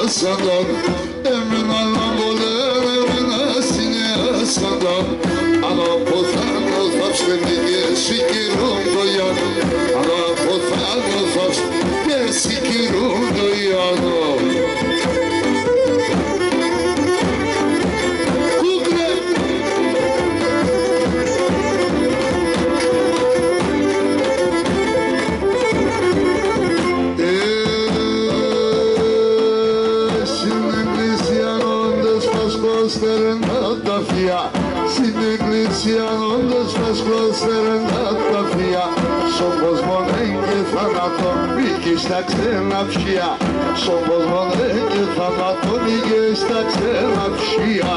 sadan emin alam olur emin asine sadan ana pozan olsaç beni sikirum doyan ana pozan olsaç beni sikirum doyan Siniglisjanon dos vascloseren atafia Somos monengue thanaton Mikis taxen apsia Somos monengue thanaton Mikis taxen apsia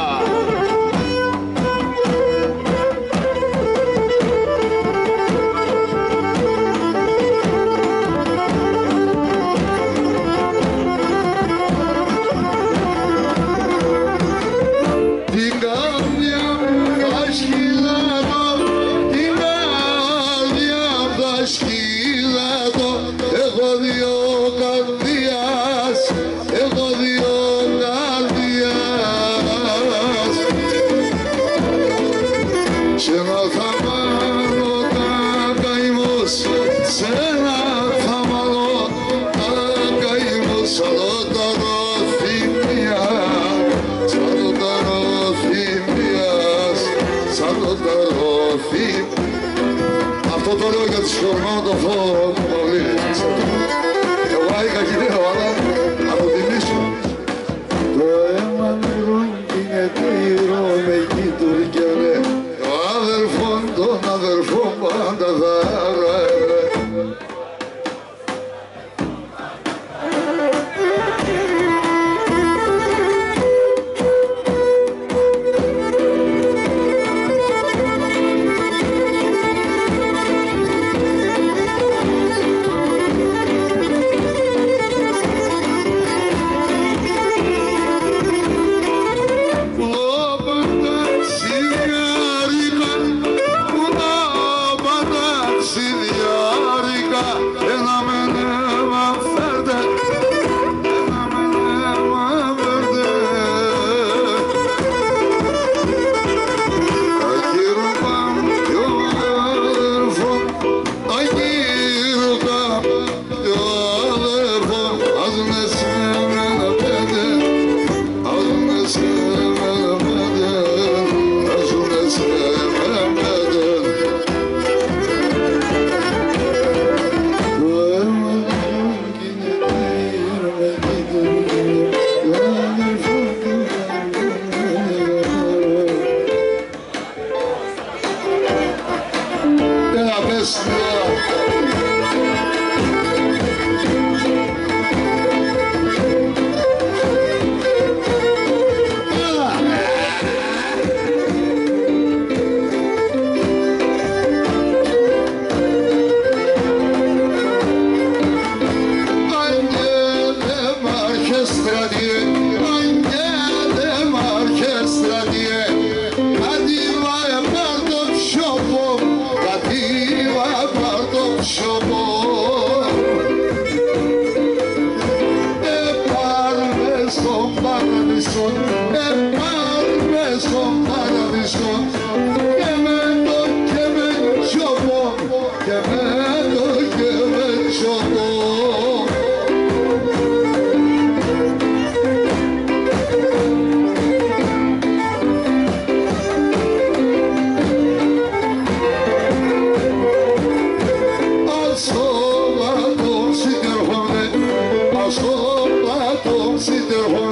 Αυτό το λέω για τους κορμάτοφο πολύ. Εγώ είχα κυρία αλλά από τη μίσο. Το αίμα νερό είναι τύρο με γείτουρκελε. Ο αδερφόν των αδερφών πάντα θα ρεύε. Sit there,